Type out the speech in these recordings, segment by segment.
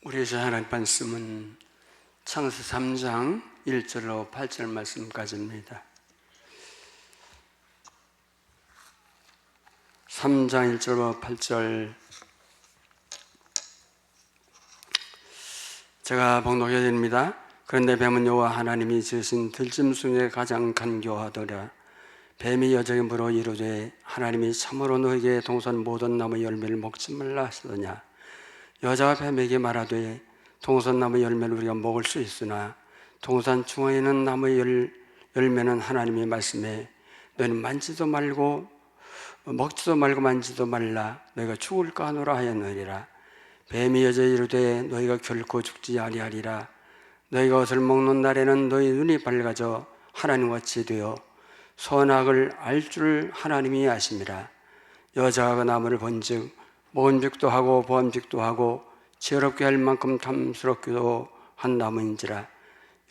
우리 하나님 말씀은 창세기 3장 1절로 8절 말씀까지입니다. 3장 1절로 8절 제가 봉독해야 됩니다. 그런데 뱀은 여호와 하나님이 지으신 들짐승에 가장 간교하더라. 뱀이 여자에게 물어 이르되 하나님이 참으로 너에게 동산 모든 나무 열매를 먹지 말라 하시더냐. 여자가 뱀에게 말하되 동산 나무 열매를 우리가 먹을 수 있으나 동산 중앙에 있는 나무의 열매는 하나님의 말씀에 너희는 만지도 말고 먹지도 말고 만지도 말라 너희가 죽을까 하노라 하였느니라. 뱀이 여자에 이르되 너희가 결코 죽지 아니하리라. 너희가 그것을 먹는 날에는 너희 눈이 밝아져 하나님같이 되어 선악을 알 줄 하나님이 아심이라. 여자가 그 나무를 본즉 먹음직도 하고 보암직도 하고 지혜롭게 할 만큼 탐스럽기도 한 나무인지라.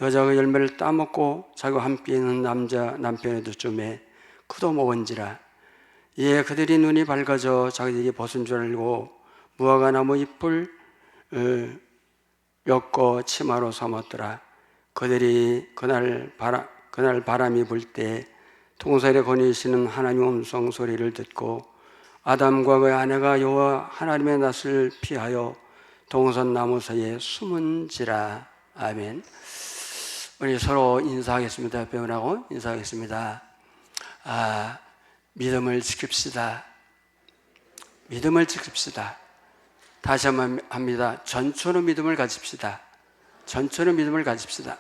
여자가 열매를 따먹고 자기와 함께 있는 남편에도 쯤에 그도 먹은지라. 이에 그들이 눈이 밝아져 자기들이 벗은 줄 알고 무화과 나무 잎을 엮어 치마로 삼았더라. 그들이 그날 바람이 불 때 동산에 거니시는 하나님의 음성 소리를 듣고 아담과 그의 아내가 여호와 하나님의 낯을 피하여 동산 나무 사이에 숨은지라. 아멘. 우리 서로 인사하겠습니다. 배우라고 인사하겠습니다. 믿음을 지킵시다. 믿음을 지킵시다. 다시 한번 합니다. 전초로 믿음을 가집시다. 전초로 믿음을 가집시다.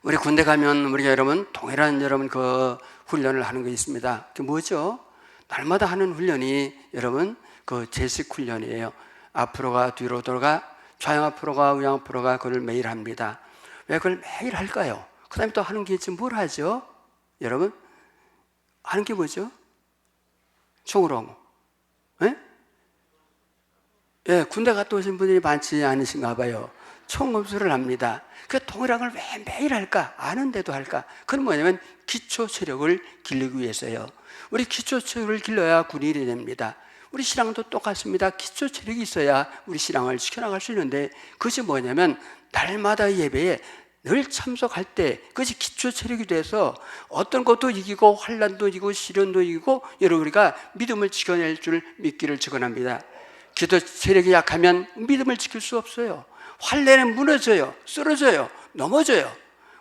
우리 군대 가면 우리가 여러분 동일한 그 훈련을 하는 게 있습니다. 그게 뭐죠? 날마다 하는 훈련이 여러분 그 제식 훈련이에요. 앞으로가 뒤로 돌아가, 좌양 앞으로가 우양 앞으로가 그걸 매일 합니다. 왜 그걸 매일 할까요? 그 다음에 또 하는 게 있지. 뭘 하죠? 여러분 하는 게 뭐죠? 총으로 군대 갔다 오신 분들이 많지 않으신가 봐요. 총검수를 합니다. 그 동일한 걸 왜 매일 할까? 아는데도 할까? 그건 뭐냐면 기초 체력을 기르기 위해서요. 우리 기초 체력을 길러야 군인이 됩니다. 우리 신앙도 똑같습니다. 기초 체력이 있어야 우리 신앙을 지켜나갈 수 있는데 그것이 뭐냐면 날마다 예배에 늘 참석할 때 그것이 기초 체력이 돼서 어떤 것도 이기고 환난도 이기고 시련도 이기고 여러분 우리가 믿음을 지켜낼 줄 믿기를 축원합니다. 기도 체력이 약하면 믿음을 지킬 수 없어요. 환난은 무너져요. 쓰러져요. 넘어져요.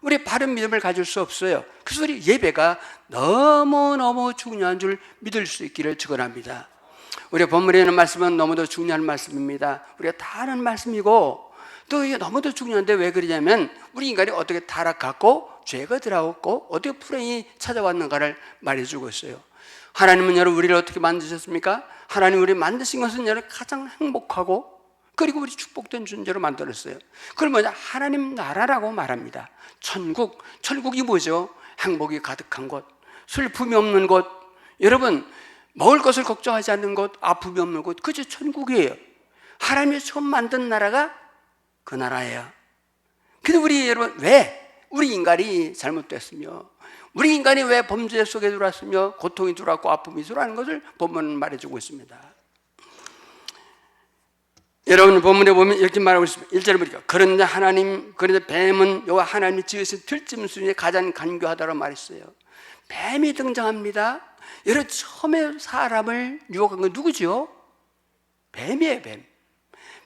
우리 바른 믿음을 가질 수 없어요. 그래서 우리 예배가 너무너무 중요한 줄 믿을 수 있기를 축원합니다. 우리 본문에 있는 말씀은 너무도 중요한 말씀입니다. 우리가 다 아는 말씀이고 또 이게 너무도 중요한데 왜 그러냐면 우리 인간이 어떻게 타락하고 죄가 들어왔고 어떻게 불행이 찾아왔는가를 말해주고 있어요. 하나님은 여러분 우리를 어떻게 만드셨습니까? 하나님 우리 만드신 것은 여러분 가장 행복하고 그리고 우리 축복된 존재로 만들었어요. 그걸 뭐냐? 하나님 나라라고 말합니다. 천국이 뭐죠? 행복이 가득한 곳, 슬픔이 없는 곳, 여러분 먹을 것을 걱정하지 않는 곳, 아픔이 없는 곳, 그게 천국이에요. 하나님이 처음 만든 나라가 그 나라예요. 근데 우리 여러분 왜 우리 인간이 잘못됐으며 우리 인간이 왜 범죄 속에 들어왔으며 고통이 들어왔고 아픔이 들어왔는 것을 본문은 말해주고 있습니다. 여러분 본문에 보면 이렇게 말하고 있습니다. 1절에 보니까 그런데 뱀은 여호와 하나님이 지으신 들짐승에 가장 간교하다고 말했어요. 뱀이 등장합니다. 여러분 처음에 사람을 유혹한 건 누구죠? 뱀이에요.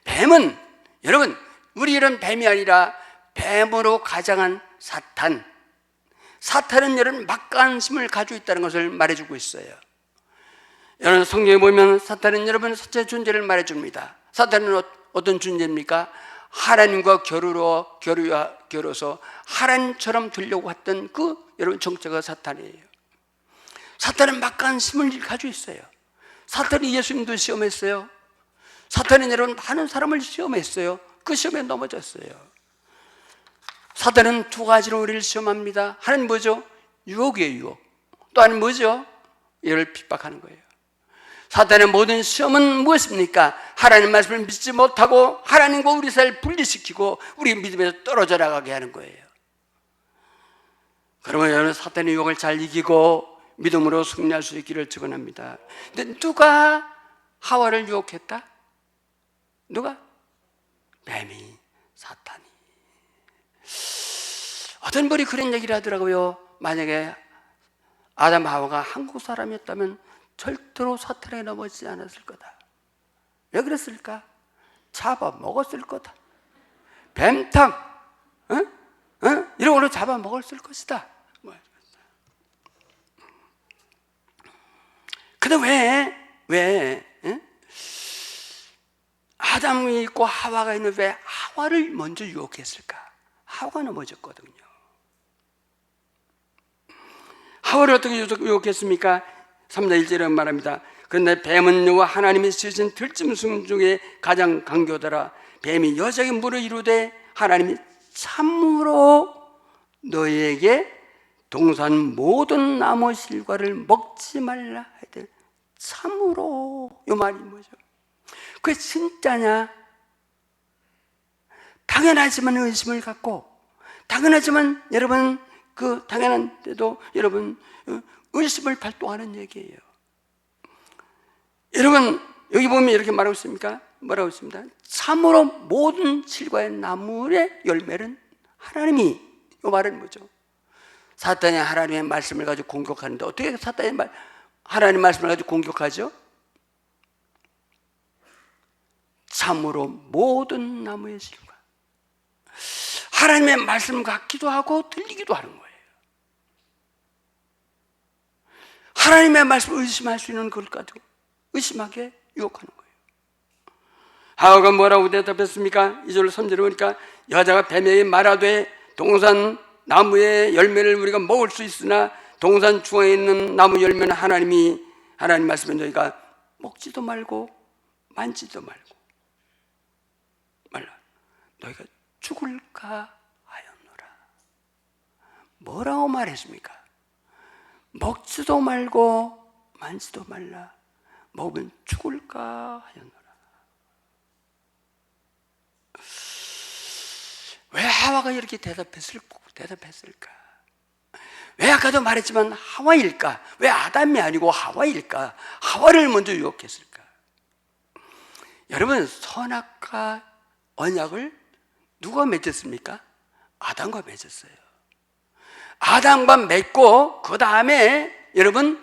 뱀은 여러분 우리 이런 뱀이 아니라 뱀으로 가장한 사탄은 여러분 막강심을 가지고 있다는 것을 말해주고 있어요. 여러분 성경에 보면 사탄은 여러분 첫째 존재를 말해줍니다. 사탄은 어떤 존재입니까? 하나님과 겨루어서 하나님처럼 되려고 했던 그 여러분 정체가 사탄이에요. 사탄은 막강심을 가지고 있어요. 사탄이 예수님도 시험했어요. 사탄은 여러분 많은 사람을 시험했어요. 그 시험에 넘어졌어요. 사탄은 두 가지로 우리를 시험합니다. 하나는 뭐죠? 유혹이에요. 유혹. 또 하나는 뭐죠? 얘를 핍박하는 거예요. 사탄의 모든 시험은 무엇입니까? 하나님 말씀을 믿지 못하고 하나님과 우리 사이를 분리시키고 우리 믿음에서 떨어져 나가게 하는 거예요. 그러면 여러분 사탄의 유혹을 잘 이기고 믿음으로 승리할 수 있기를 축원합니다. 근데 누가 하와를 유혹했다? 누가? 뱀이, 사탄이. 어떤 분이 그런 얘기를 하더라고요. 만약에 아담 하와가 한국 사람이었다면 절대로 사탄에게 넘어지지 않았을 거다. 왜 그랬을까? 잡아먹었을 거다. 뱀탕, 이런 걸로 잡아먹었을 것이다. 근데 왜 아담이 있고 하와가 있는 왜 하와를 먼저 유혹했을까? 하와가 넘어졌거든요. 하와를 어떻게 유혹했습니까? 3장 1절에 말합니다. 그런데 뱀은 여호와 하나님이 지으신 들짐승 중에 가장 강교더라. 뱀이 여자에게 물어 이르되 하나님이 참으로 너희에게 동산 모든 나무 실과를 먹지 말라 하되 참으로. 이 말이 뭐죠? 그게 진짜냐? 당연하지만 의심을 갖고, 당연하지만 여러분 그 당연한데도 여러분 의심을 발동하는 얘기예요. 여러분 여기 보면 이렇게 말하고 있습니까? 뭐라고 있습니다? 참으로 모든 실과의 나무의 열매는 하나님이. 이 말은 뭐죠? 사탄이 하나님의 말씀을 가지고 공격하는데 어떻게 사탄이 하나님 말씀을 가지고 공격하죠? 참으로 모든 나무의 실과. 하나님의 말씀 같기도 하고 들리기도 하는 거예요. 하나님의 말씀을 의심할 수 있는 걸 가지고 의심하게 유혹하는 거예요. 하와가 뭐라고 대답했습니까? 2절 3절에 보니까 여자가 뱀에게 말하되 동산 나무의 열매를 우리가 먹을 수 있으나 동산 중앙에 있는 나무 열매는 하나님 말씀에 너희가 먹지도 말고 만지도 말고 말라. 너희가 죽을까 하였노라. 뭐라고 말했습니까? 먹지도 말고 만지도 말라. 먹으면 죽을까 하였노라. 왜 하와가 이렇게 대답했을까? 왜 아까도 말했지만 하와일까? 왜 아담이 아니고 하와일까? 하와를 먼저 유혹했을까? 여러분, 선악과 언약을 누가 맺었습니까? 아담과 맺었어요. 아담과 맺고 그 다음에 여러분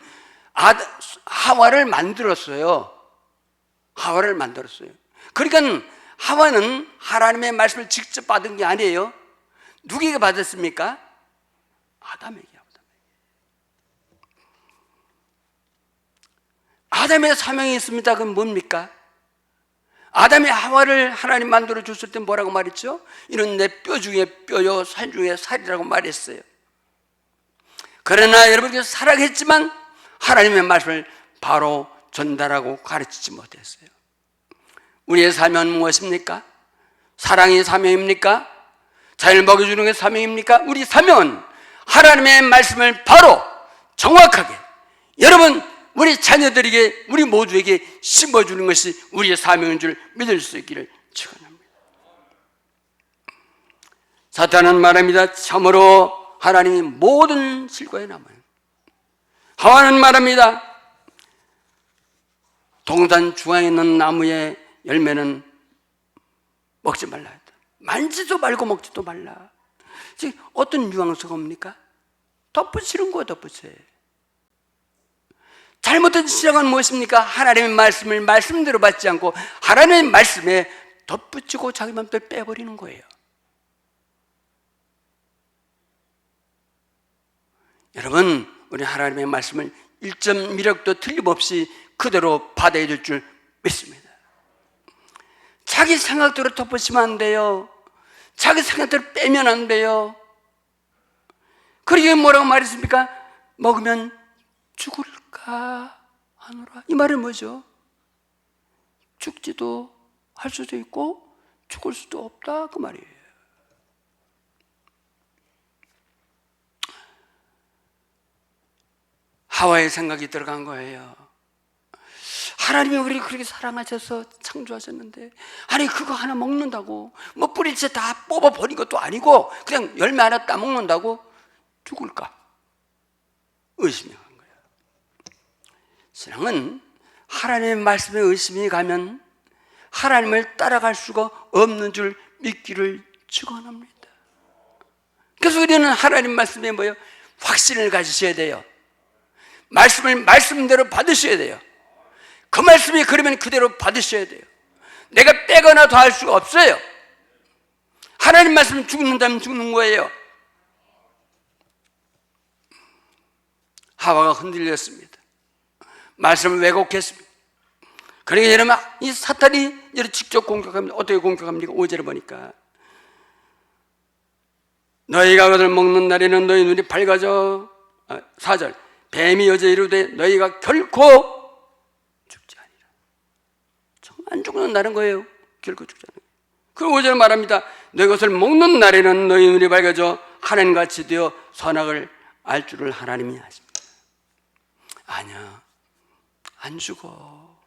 하와를 만들었어요. 하와를 만들었어요. 그러니까 하와는 하나님의 말씀을 직접 받은 게 아니에요. 누구에게 받았습니까? 아담에게. 아담의 사명이 있습니다. 그건 뭡니까? 아담이 하와를 하나님 만들어 줬을 때 뭐라고 말했죠? 이는 내 뼈 중에 뼈요 살 중에 살이라고 말했어요. 그러나 여러분께서 사랑했지만 하나님의 말씀을 바로 전달하고 가르치지 못했어요. 우리의 사명은 무엇입니까? 사랑이 사명입니까? 잘 먹여주는 게 사명입니까? 우리 사명은 하나님의 말씀을 바로 정확하게 여러분 우리 자녀들에게 우리 모두에게 심어주는 것이 우리의 사명인 줄 믿을 수 있기를 축원합니다. 사탄은 말합니다. 참으로 하나님이 모든 실과에 남아요. 하와는 말합니다. 동산 중앙에 있는 나무의 열매는 먹지 말라 했다. 만지도 말고 먹지도 말라. 지금 어떤 뉘앙스가 옵니까? 덧붙이는 거예요. 덧붙여요. 잘못된 시작은 무엇입니까? 하나님의 말씀을 말씀대로 받지 않고 하나님의 말씀에 덧붙이고 자기 마음대로 빼버리는 거예요. 여러분, 우리 하나님의 말씀을 1.1억도 틀림없이 그대로 받아야 될 줄 믿습니다. 자기 생각대로 덧붙이면 안 돼요. 자기 생각대로 빼면 안 돼요. 그러게 뭐라고 말했습니까? 먹으면 죽을까 하노라. 이 말은 뭐죠? 죽지도 할 수도 있고 죽을 수도 없다 그 말이에요. 하와의 생각이 들어간 거예요. 하나님이 우리를 그렇게 사랑하셔서 창조하셨는데 아니 그거 하나 먹는다고 뭐 뿌리채 다 뽑아버린 것도 아니고 그냥 열매 하나 따먹는다고 죽을까? 의심이 간 거예요. 신앙은 하나님의 말씀에 의심이 가면 하나님을 따라갈 수가 없는 줄 믿기를 축원합니다. 그래서 우리는 하나님 말씀에 뭐예요? 확신을 가지셔야 돼요. 말씀을 말씀대로 받으셔야 돼요. 그 말씀이 그러면 그대로 받으셔야 돼요. 내가 빼거나 더할 수가 없어요. 하나님 말씀 죽는다면 죽는 거예요. 하와가 흔들렸습니다. 말씀을 왜곡했습니다. 그러니까 여러분, 이 사탄이 직접 공격합니다. 어떻게 공격합니까? 5절에 보니까 너희가 그것을 먹는 날에는 너희 눈이 밝아져. 4절 뱀이 여제 이르되 너희가 결코 죽지 아니라. 안 죽는다는 거예요. 결코 죽지 않아요. 그리고 5절 말합니다. 너희 것을 먹는 날에는 너희 눈이 밝아져 하나님같이 되어 선악을 알 줄을 하나님이 하십니다. 아니야, 안 죽어.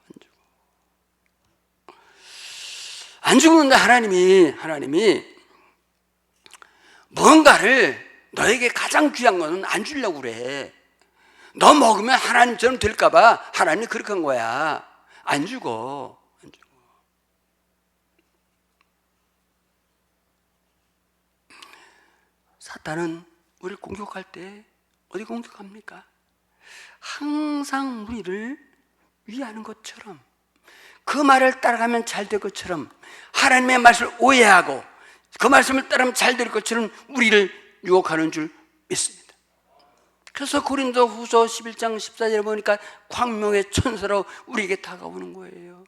안 죽는다. 하나님이 뭔가를 너에게 가장 귀한 거는 안 주려고 그래. 너 먹으면 하나님처럼 될까봐 하나님이 그렇게 한 거야. 안 죽어. 사탄은 우리를 공격할 때 어디 공격합니까? 항상 우리를 위하는 것처럼, 그 말을 따라가면 잘 될 것처럼, 하나님의 말씀을 오해하고 그 말씀을 따르면 잘 될 것처럼 우리를 유혹하는 줄 믿습니다. 그래서 고린도후서 11장 14절에 보니까 광명의 천사로 우리에게 다가오는 거예요.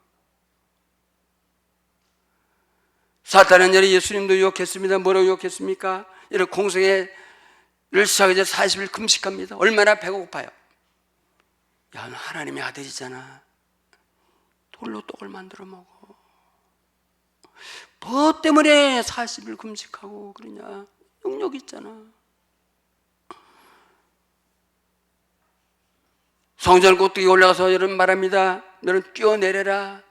사탄은 예수님도 유혹했습니다. 뭐라고 유혹했습니까? 여러분, 공생애를 시작해서 40일 금식합니다. 얼마나 배고파요. 야, 너 하나님의 아들이잖아. 돌로 떡을 만들어 먹어. 뭐 때문에 40일 금식하고 그러냐? 능력 있잖아. 성전 꼭대기 올라가서 여러분 말합니다. 너는 뛰어내려라.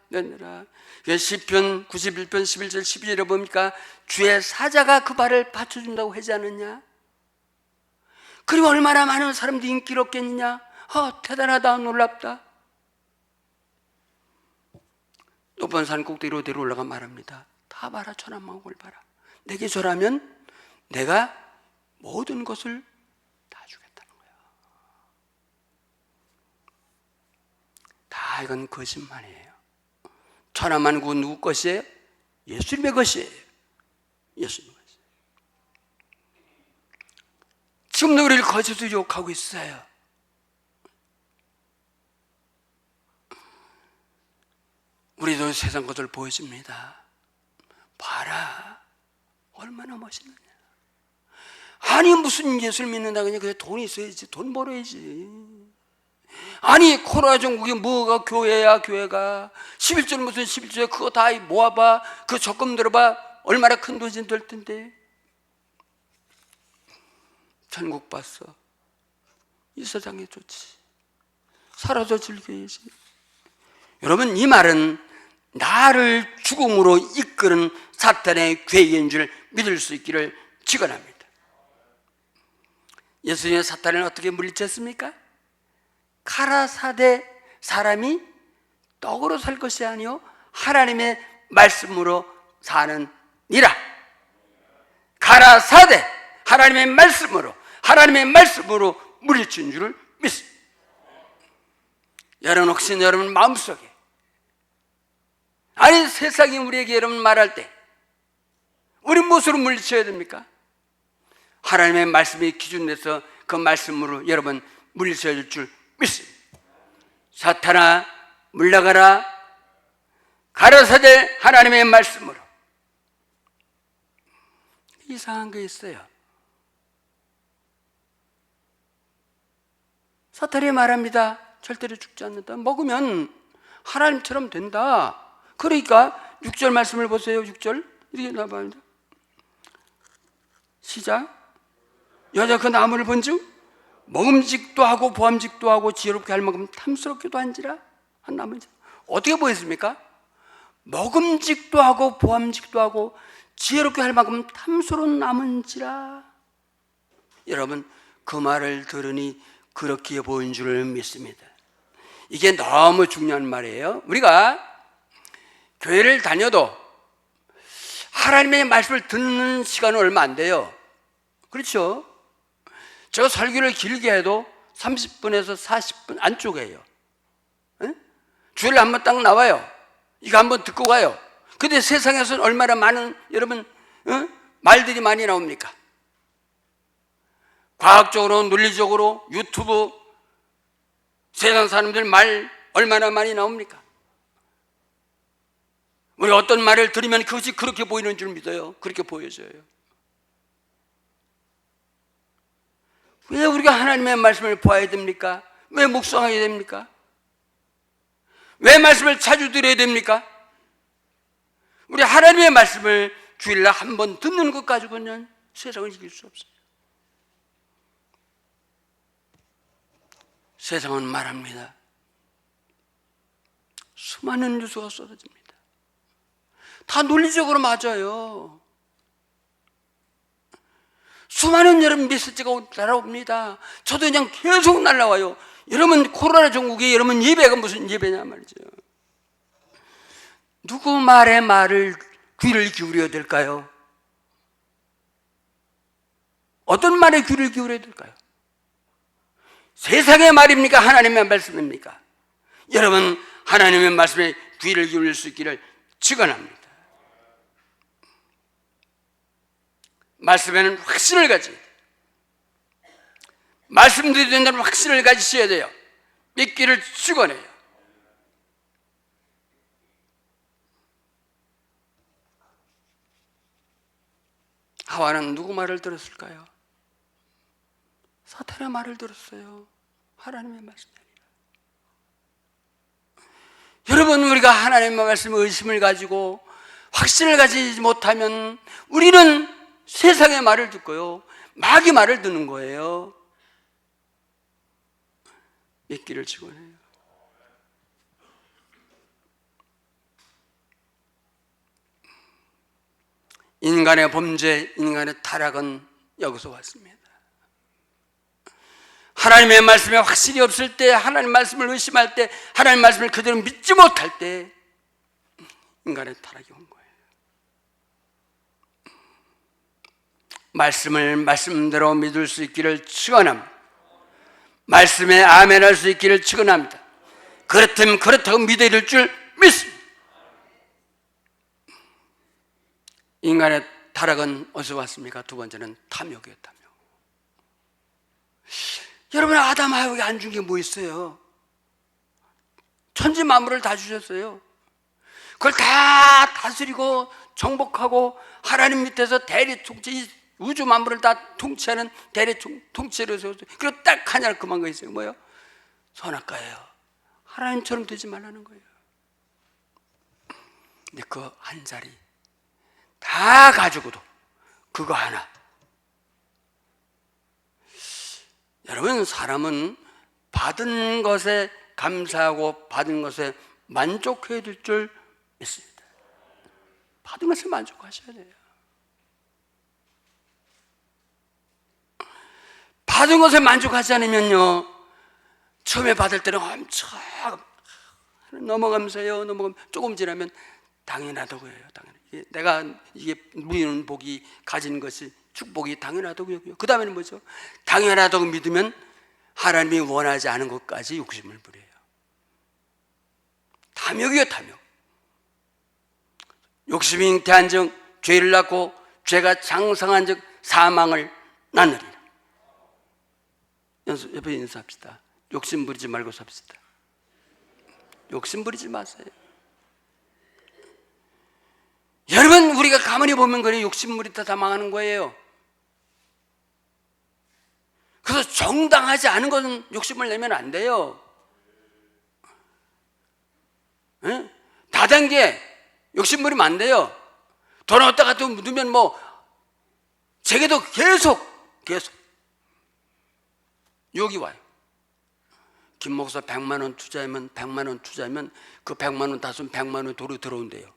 시편 91편 11절 12절에 보니까 주의 사자가 그 발을 받쳐준다고 하지 않느냐? 그리고 얼마나 많은 사람들이 인기를 얻겠느냐? 대단하다, 놀랍다. 높은 산 꼭대기로 내려 올라가 말합니다. 다 봐라, 천하만국을 봐라. 내게 절하면 내가 모든 것을 다 주겠다는 거야. 다 이건 거짓말이에요. 천하만국은 누구 것이에요? 예수님의 것이에요. 예수님의 것이에요. 지금도 우리를 거짓으로 유혹하고 있어요. 우리도 세상 것을 보여줍니다. 봐라, 얼마나 멋있느냐. 아니, 무슨 예수를 믿는다 그냥 그냥 돈이 있어야지, 돈 벌어야지. 아니, 코로나 전국에 뭐가 교회야, 교회가 11절 무슨 11절 그거 다 모아봐, 그 적금 들어봐, 얼마나 큰 돈이 될 텐데. 천국 봤어. 이 세상에 좋지. 살아서 즐겨야지. 여러분, 이 말은 나를 죽음으로 이끄는 사탄의 괴계인 줄 믿을 수 있기를 축원합니다. 예수님의 사탄을 어떻게 물리쳤습니까? 가라사대 사람이 떡으로 살 것이 아니요 하나님의 말씀으로 사느니라. 가라사대 하나님의 말씀으로 물리친 줄을 믿습니다. 여러분, 혹시 여러분 마음속에, 아니 세상이 우리에게 여러분 말할 때 우리 무엇으로 물리쳐야 됩니까? 하나님의 말씀이 기준 내서 그 말씀으로 여러분 물리쳐야 될 줄 믿습니다. 사탄아 물러가라. 가라사대 하나님의 말씀으로. 이상한 게 있어요. 사탄이 말합니다. 절대로 죽지 않는다. 먹으면 하나님처럼 된다. 그러니까 6절 말씀을 보세요. 6절 이렇게 나옵니다. 시작. 여자 그 나무를 본즉 먹음직도 하고 보암직도 하고 지혜롭게 할 만큼 탐스럽기도 한지라. 한 나무죠. 어떻게 보였습니까? 먹음직도 하고 보암직도 하고 지혜롭게 할 만큼 탐스러운 나무인지라. 여러분, 그 말을 들으니 그렇게 보인 줄을 믿습니다. 이게 너무 중요한 말이에요. 우리가 교회를 다녀도 하나님의 말씀을 듣는 시간은 얼마 안 돼요. 그렇죠? 저 설교를 길게 해도 30분에서 40분 안쪽이에요. 주일에 한번 딱 나와요. 이거 한번 듣고 가요. 근데 세상에서는 얼마나 많은 여러분 말들이 많이 나옵니까? 과학적으로, 논리적으로, 유튜브, 세상 사람들 말 얼마나 많이 나옵니까? 우리 어떤 말을 들으면 그것이 그렇게 보이는 줄 믿어요. 그렇게 보여져요. 왜 우리가 하나님의 말씀을 보아야 됩니까? 왜 묵상해야 됩니까? 왜 말씀을 자주 들어야 됩니까? 우리 하나님의 말씀을 주일날 한 번 듣는 것 가지고는 세상을 이길 수 없어요. 세상은 말합니다. 수많은 뉴스가 쏟아집니다. 다 논리적으로 맞아요. 수많은 여러분 메시지가 날아옵니다. 저도 그냥 계속 날아와요. 여러분 코로나 전국에 여러분 예배가 무슨 예배냐 말이죠. 누구 말에 말을 귀를 기울여야 될까요? 어떤 말에 귀를 기울여야 될까요? 세상의 말입니까? 하나님의 말씀입니까? 여러분 하나님의 말씀에 귀를 기울일 수 있기를 축원합니다. 말씀에는 확신을 가지, 말씀드리는 된다는 확신을 가지셔야 돼요. 믿기를 축원해요. 하와는 누구 말을 들었을까요? 사탄의 말을 들었어요. 하나님의 말씀이 아니라. 여러분 우리가 하나님의 말씀에 의심을 가지고 확신을 가지지 못하면 우리는 세상의 말을 듣고요, 마귀 말을 듣는 거예요. 믿기를 축원해요. 인간의 범죄, 인간의 타락은 여기서 왔습니다. 하나님의 말씀에 확신이 없을 때, 하나님 말씀을 의심할 때, 하나님 말씀을 그대로 믿지 못할 때 인간의 타락이 온 거예요. 말씀을 말씀대로 믿을 수 있기를 축원합니다. 말씀에 아멘할 수 있기를 축원합니다. 그렇다면 그렇다고 믿어야 될 줄 믿습니다. 인간의 타락은 어디서 왔습니까? 두 번째는 탐욕이에요. 탐욕. 여러분 아담 하와에게 안 준 게 뭐 있어요? 천지 만물을 다 주셨어요. 그걸 다 다스리고 정복하고 하나님 밑에서 대리 통치, 우주 만물을 다 통치하는 대리 통치를 세웠어요. 그리고 딱 하나 그만 거 있어요. 뭐예요? 선악과예요. 하나님처럼 되지 말라는 거예요. 근데 그 한 자리 다 가지고도 그거 하나. 여러분 사람은 받은 것에 감사하고 받은 것에 만족해야 될 줄 믿습니다. 받은 것에 만족하셔야 돼요. 받은 것에 만족하지 않으면요, 처음에 받을 때는 엄청 넘어가면서요, 조금 지나면 당연하다고 해요. 당연히. 내가 이게 누리는 복이 가진 것이 축복이 당연하다고요. 그 다음에는 뭐죠? 당연하다고 믿으면 하나님이 원하지 않은 것까지 욕심을 부려요. 탐욕이요, 탐욕. 욕심이 잉태한 즉 죄를 낳고 죄가 장성한 즉 사망을 낳느니라. 옆에 인사합시다. 욕심 부리지 말고 삽시다. 욕심 부리지 마세요. 여러분 우리가 가만히 보면 그래 욕심 부리다 다 망하는 거예요. 그래서 정당하지 않은 것은 욕심을 내면 안 돼요. 네? 다단계 욕심 부리면 안 돼요. 돈 얻다가 또 묻으면 뭐 제게도 계속 욕이 와요. 김 목사 100만 원 투자하면 그 100만 원 다 쓰면 100만 원 도로 들어온대요.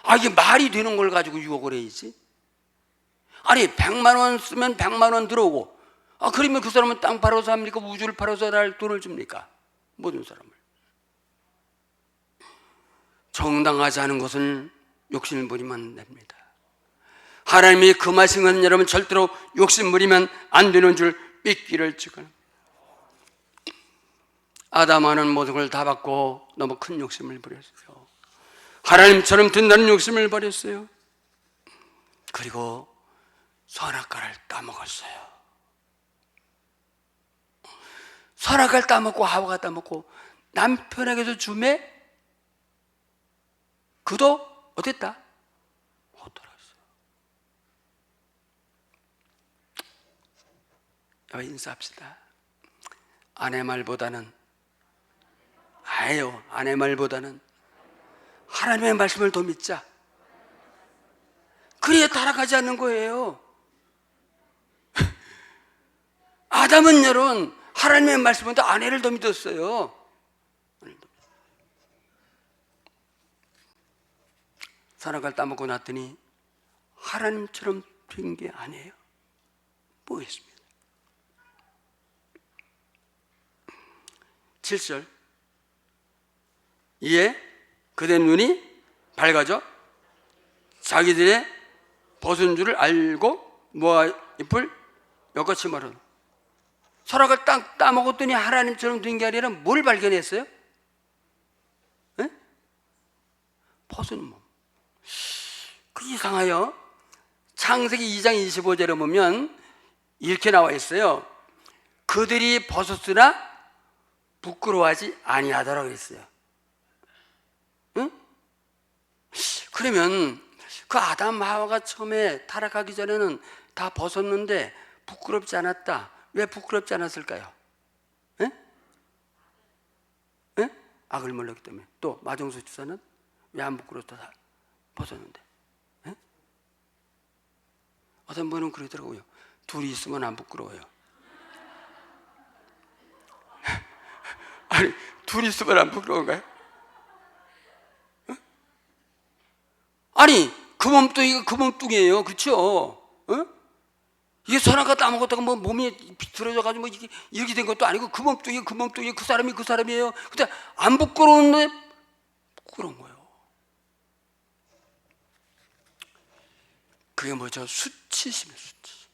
아, 이게 말이 되는 걸 가지고 유혹을 해야지. 아니 100만 원 쓰면 100만 원 들어오고, 아 그러면 그 사람은 땅 팔아서 합니까? 우주를 팔아서 날 돈을 줍니까? 모든 사람을. 정당하지 않은 것은 욕심을 부리면 됩니다. 하나님이 금하신 것은 여러분 절대로 욕심 부리면 안 되는 줄 믿기를 축원합니다. 아담아는 모든 걸 다 받고 너무 큰 욕심을 부렸어요. 하나님처럼 된다는 욕심을 버렸어요. 그리고 선악과를 따먹었어요. 선악과를 따먹고 하와가 따먹고 남편에게도 주매 그도 어땠다? 못 돌아왔어요. 여기 인사합시다. 아내 말보다는 아내 말보다는 하나님의 말씀을 더 믿자. 그래야 타락하지 않는 거예요. 아담은 여러분 하나님의 말씀보다 아내를 더 믿었어요. 선악과를 따먹고 났더니 하나님처럼 된 게 아니에요. 뭐였습니다. 7절 이에 그대 눈이 밝아져 자기들의 벗은 줄을 알고 모아 잎을 엮어치 말하노. 선악을 따먹었더니 하나님처럼 된 게 아니라 뭘 발견했어요? 에? 벗은 몸. 그 이상하여 창세기 2장 25절에 보면 이렇게 나와 있어요. 그들이 벗었으나 부끄러워하지 아니하더라고 했어요. 응? 그러면 그 아담 하와가 처음에 타락하기 전에는 다 벗었는데 부끄럽지 않았다. 왜 부끄럽지 않았을까요? 에? 에? 악을 몰랐기 때문에. 또 마정수 집사는 왜 안 부끄럽다 다 벗었는데. 에? 어떤 분은 그러더라고요. 둘이 있으면 안 부끄러워요. 아니 둘이 있으면 안 부끄러운가요? 에? 아니 그 몸뚱이가 그 몸뚱이에요. 그렇죠? 이게 선악과 따먹었다가 뭐 몸이 비틀어져가지고 뭐 이렇게 된 것도 아니고 그 몸뚱이 그 사람이 그 사람이에요. 근데 안 부끄러운데 부끄러운 거예요. 그게 뭐죠? 수치심이에요. 수치심.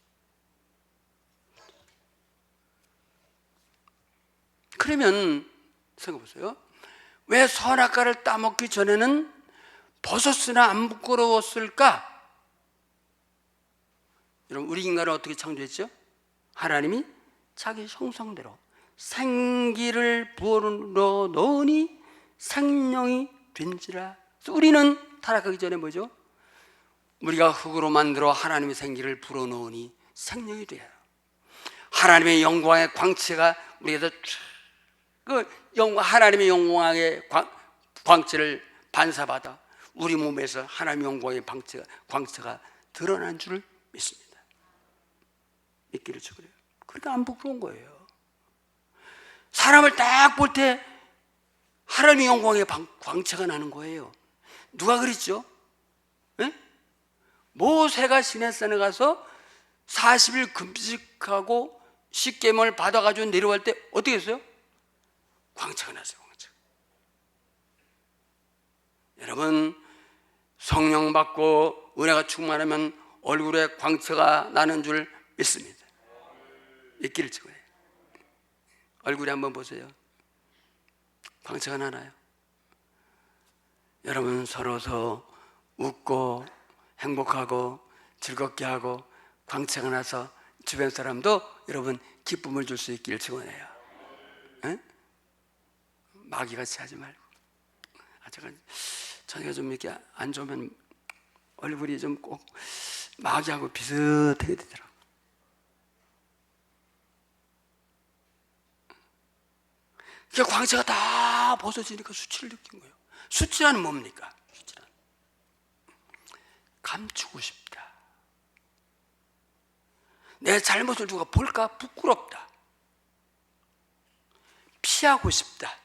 그러면 생각해보세요. 왜 선악과를 따먹기 전에는 벗었으나 안 부끄러웠을까? 여러분 우리 인간을 어떻게 창조했죠? 하나님이 자기 형상대로 생기를 불어 넣으니 생명이 된지라. 우리는 타락하기 전에 뭐죠? 우리가 흙으로 만들어 하나님의 생기를 불어 넣으니 생명이 돼요. 하나님의 영광의 광채가 우리에서 하나님의 영광의 광채를 반사받아 우리 몸에서 하나님의 영광의 광채가 드러난 줄을 믿습니다. 믿기를 주그래요. 그러니까 안 부끄러운 거예요. 사람을 딱 볼 때 하나님의 영광의 광채가 나는 거예요. 누가 그랬죠? 네? 모세가 시내산에 가서 40일 금식하고 십계명을 받아가지고 내려갈 때 어떻게 했어요? 광채가 났어요. 광채가. 여러분 성령 받고 은혜가 충만하면 얼굴에 광채가 나는 줄 믿습니다. 믿기를 축원해요. 얼굴에 한번 보세요. 광채가 나나요? 여러분 서로서 웃고 행복하고 즐겁게 하고 광채가 나서 주변 사람도 여러분 기쁨을 줄 수 있기를 축원해요. 마귀같이 하지 말고. 저녁에 좀 이렇게 안 좋으면 얼굴이 좀 꼭 마귀하고 비슷하게 되더라고요. 그 광채가 다 벗어지니까 수치를 느낀 거예요. 수치라는 뭡니까? 수치란 감추고 싶다. 내 잘못을 누가 볼까 부끄럽다. 피하고 싶다.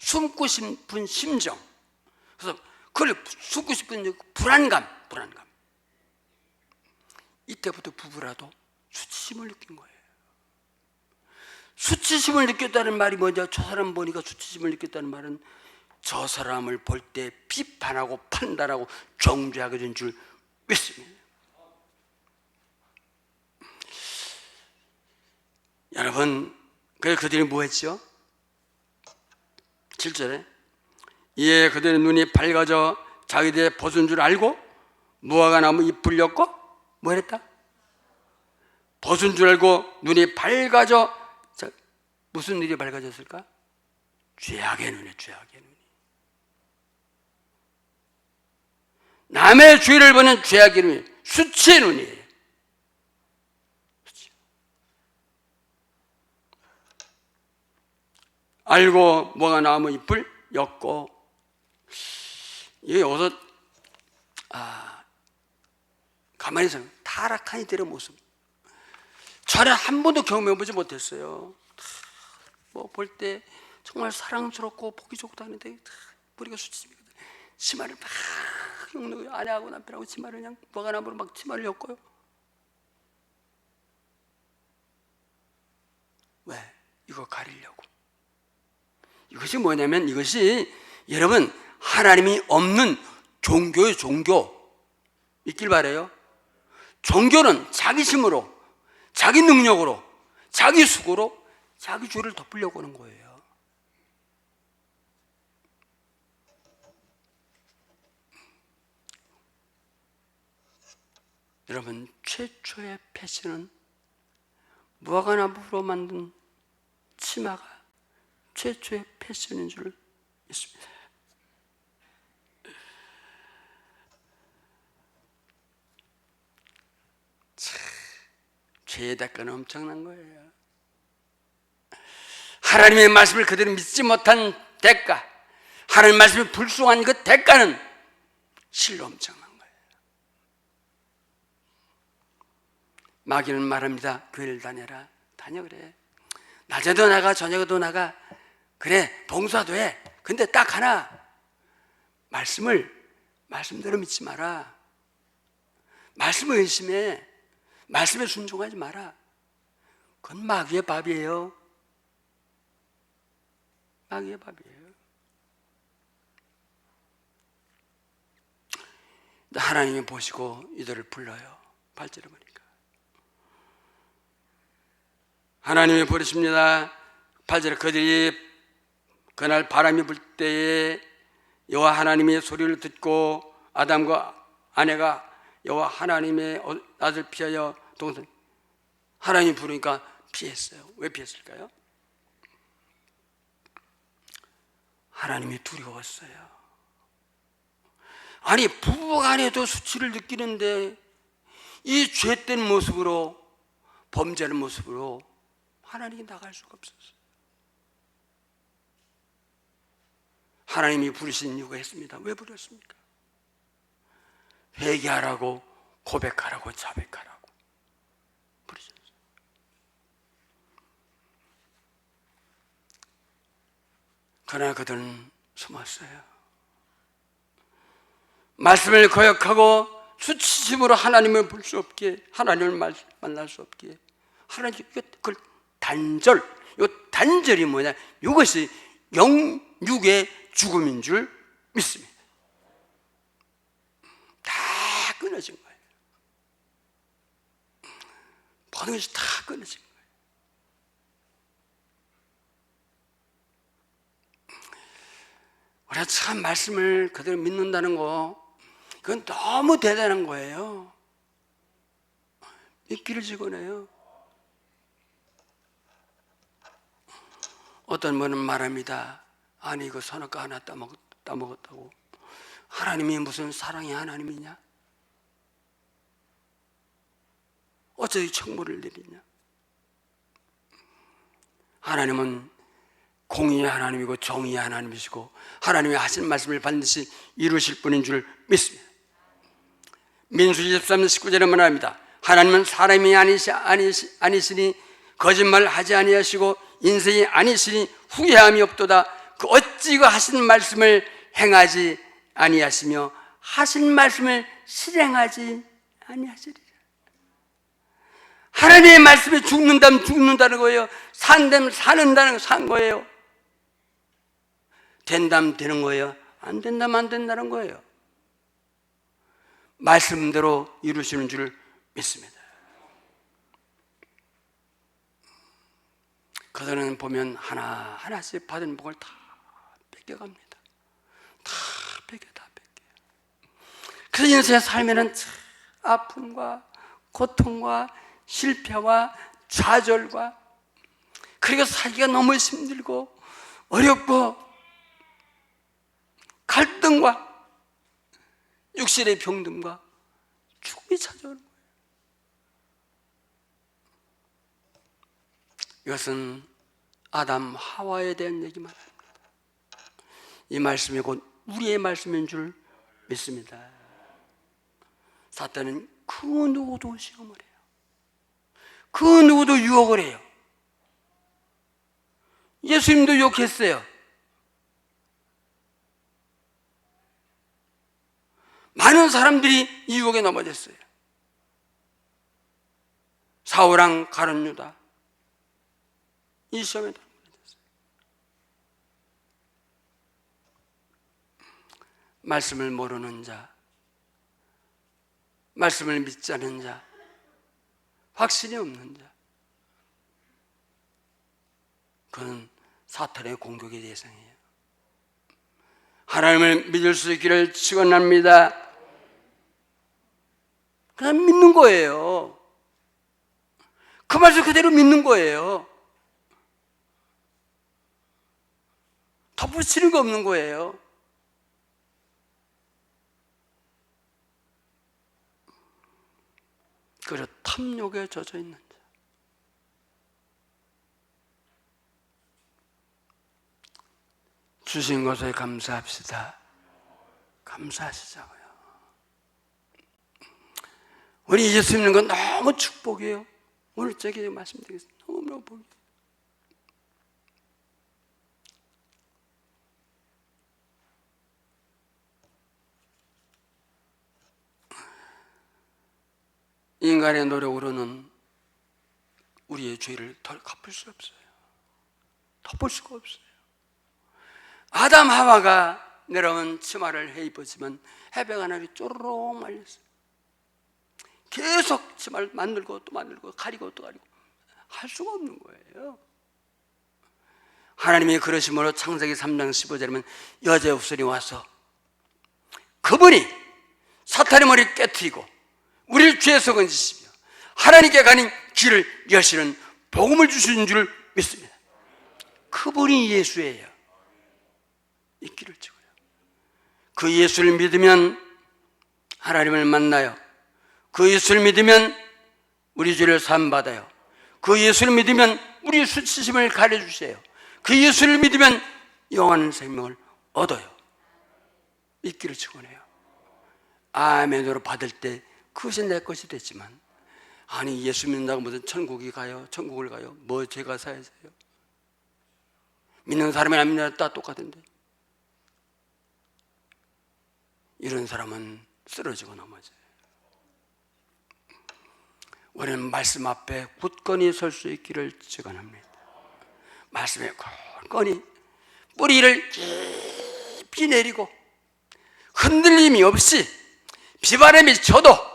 숨고 싶은 심정. 그래서 그걸 숨고 싶은 불안감. 이때부터 부부라도 수치심을 느낀 거예요. 수치심을 느꼈다는 말이 뭐냐? 저 사람 보니까 수치심을 느꼈다는 말은 저 사람을 볼 때 비판하고 판단하고 정죄하게 된 줄 믿습니다. 여러분, 그래서 그들이 뭐 했죠? 7절에 이에 그들의 눈이 밝아져 자기들의 벗은 줄 알고 무화과 나무 잎을 엮고 뭐 했다? 벗은 줄 알고 눈이 밝아져. 자, 무슨 일이 밝아졌을까? 죄악의 눈에, 죄악의 눈이. 남의 죄를 보는 죄악의 눈이, 수치의 눈이에요. 알고 무화과 나무 잎을 엮고. 이게 여기서 가만히 있으면 타락한 이들의 모습 전에 한 번도 경험해보지 못했어요. 뭐 볼 때 정말 사랑스럽고 보기 좋고 하는데 머리가 수치입니다. 치마를 막 엮는 거예요. 아내하고 남편하고 치마를 그냥 무화과 나무로 막 치마를 엮어요. 왜? 이거 가리려고. 이것이 뭐냐면, 이것이 여러분 하나님이 없는 종교예요. 종교 있길 바라요. 종교는 자기 힘으로, 자기 능력으로, 자기 수고로 자기 죄를 덮으려고 하는 거예요. 여러분, 최초의 패션은 무화과나무로 만든 치마가 최초의 패션인 줄 믿습니다. 죄의 대가는 엄청난 거예요. 하나님의 말씀을 그대로 믿지 못한 대가, 하나님의 말씀에 불순한 그 대가는 실로 엄청난 거예요. 마귀는 말합니다. 교회를 다녀라. 다녀 그래. 낮에도 나가 저녁에도 나가. 그래 봉사도 해. 근데 딱 하나, 말씀대로 믿지 마라. 말씀을 의심해. 말씀에 순종하지 마라. 그건 마귀의 밥이에요. 마귀의 밥이에요. 하나님이 보시고 이들을 불러요. 8절에 보니까 하나님이 부르십니다. 8절에 그들이 그날 바람이 불 때에 여호와 하나님의 소리를 듣고 아담과 아내가 여호와 하나님의 낯을 피하여 동산. 하나님이 부르니까 피했어요. 왜 피했을까요? 하나님이 두려웠어요. 아니 부부간에도 수치를 느끼는데 이 죄된 모습으로, 범죄하는 모습으로 하나님이 나갈 수가 없었어요. 하나님이 부르신 이유가 있습니다. 왜 부르셨습니까? 회개하라고, 고백하라고, 자백하라고 부르셨어요. 그러나 그들은 숨었어요. 말씀을 거역하고 수치심으로 하나님을 볼 수 없게, 하나님을 만날 수 없게, 하나님 그걸 단절이 뭐냐? 이것이 영육의 죽음인 줄 믿습니다. 다 끊어진 거예요. 모든 것이 다 끊어진 거예요. 우리가 참 말씀을 그대로 믿는다는 거, 그건 너무 대단한 거예요. 믿기를 직원해요. 어떤 분은 말합니다. 아니 이거 선악과 하나 따먹었다고. 하나님이 무슨 사랑의 하나님이냐? 어쩌지 청부를 내리냐? 하나님은 공의의 하나님이고 정의의 하나님이시고 하나님이 하신 말씀을 반드시 이루실 분인 줄 믿습니다. 민수 23년 19절에 말합니다. 하나님은 사람이 아니시니 거짓말 하지 아니하시고 인생이 아니시니 후회함이 없도다. 그 어찌 그 하신 말씀을 행하지 아니하시며 하신 말씀을 실행하지 아니하시리라. 하나님의 말씀에 죽는다면 죽는다는 거예요. 산다면 사는 거예요. 된다면 되는 거예요? 안 된다면 안 된다는 거예요. 말씀대로 이루시는 줄 믿습니다. 그들은 보면 하나하나씩 받은 복을 다 뺏겨갑니다. 다 뺏겨. 그래서 인생의 삶에는 아픔과 고통과 실패와 좌절과, 그리고 살기가 너무 힘들고 어렵고 갈등과 육신의 병듦과 죽음이 찾아오는 거예요. 이것은 아담 하와에 대한 얘기만 합니다. 이 말씀이 곧 우리의 말씀인 줄 믿습니다. 사탄은 그 누구도 시험을 해요. 그 누구도 유혹을 해요. 예수님도 욕했어요. 많은 사람들이 이 유혹에 넘어졌어요. 사울왕 가룟 유다, 이 시험에 넘어졌어요. 말씀을 모르는 자, 말씀을 믿지 않은 자, 확신이 없는 자, 그는 사탄의 공격의 대상이에요. 하나님을 믿을 수 있기를 축원합니다. 그냥 믿는 거예요. 그 말씀 그대로 믿는 거예요. 덧붙이는 거 없는 거예요. 그래서 탐욕에 젖어 있는 자, 주신 것에 감사합시다. 감사하시자고요. 우리 예수 믿는 건 너무 축복이에요. 오늘 제게 말씀드리겠습니다. 너무너무 복이에요. 인간의 노력으로는 우리의 죄를 덜 갚을 수 없어요. 덮을 수가 없어요. 아담 하와가 내려온 치마를 해 입었지만 해변 하늘이 쪼르륵 말렸어요. 계속 치마를 만들고 또 만들고 가리고 또 가리고 할 수가 없는 거예요. 하나님이 그러심으로 창세기 3장 15절에 보면 여자의 후손이 와서 그분이 사탄의 머리를 깨트리고 우리를 죄에서 건지시며 하나님께 가는 길을 여시는 복음을 주시는 줄 믿습니다. 그분이 예수예요. 있기를 주고요. 그 예수를 믿으면 하나님을 만나요. 그 예수를 믿으면 우리 죄를 사함받아요. 그 예수를 믿으면 우리 수치심을 가려주세요. 그 예수를 믿으면 영원한 생명을 얻어요. 있기를 축원해요. 아멘으로 받을 때 그것이 내 것이 됐지만, 아니 예수 믿는다고 무슨 천국이 가요? 천국을 가요? 뭐 죄가 사야져요? 믿는 사람이 안 믿는 사람 다 똑같은데. 이런 사람은 쓰러지고 넘어져요. 우리는 말씀 앞에 굳건히 설 수 있기를 축원합니다. 말씀에 굳건히 뿌리를 깊이 내리고 흔들림이 없이 비바람이 쳐도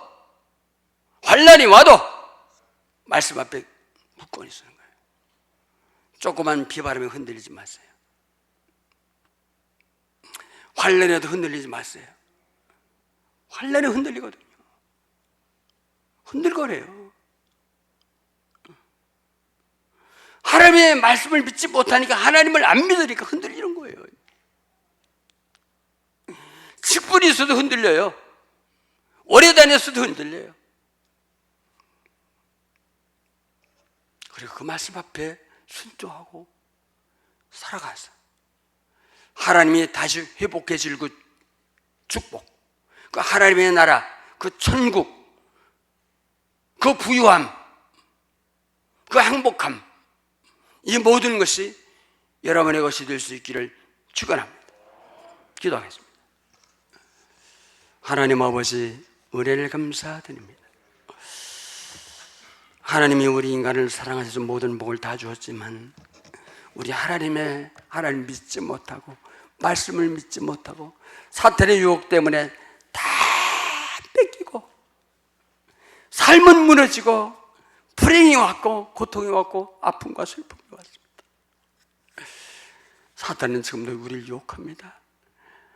환난이 와도 말씀 앞에 굳건히 서는 거예요. 조그만 비바람에 흔들리지 마세요. 환난에도 흔들리지 마세요. 환난에 흔들리거든요. 흔들거려요. 하나님의 말씀을 믿지 못하니까, 하나님을 안 믿으니까 흔들리는 거예요. 직분이 있어도 흔들려요. 오래 다녔어도 흔들려요. 그리고 그 말씀 앞에 순종하고 살아가서 하나님이 다시 회복해 줄 그 축복, 그 하나님의 나라, 그 천국, 그 부유함, 그 행복함, 이 모든 것이 여러분의 것이 될 수 있기를 축원합니다. 기도하겠습니다. 하나님 아버지, 은혜를 감사드립니다. 하나님이 우리 인간을 사랑하셔서 모든 복을 다 주었지만 우리 하나님 믿지 못하고 말씀을 믿지 못하고 사탄의 유혹 때문에 다 뺏기고 삶은 무너지고 불행이 왔고 고통이 왔고 아픔과 슬픔이 왔습니다. 사탄은 지금도 우리를 유혹합니다.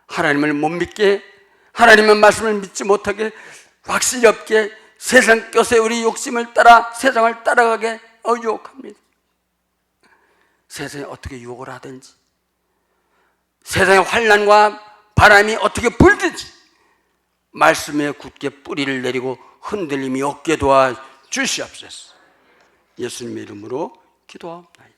하나님을 못 믿게, 하나님의 말씀을 믿지 못하게, 확실히 없게 세상 껴서 우리 욕심을 따라 세상을 따라가게 유혹합니다. 세상에 어떻게 유혹을 하든지, 세상의 환난과 바람이 어떻게 불든지 말씀에 굳게 뿌리를 내리고 흔들림이 없게 도와 주시옵소서. 예수님의 이름으로 기도합니다.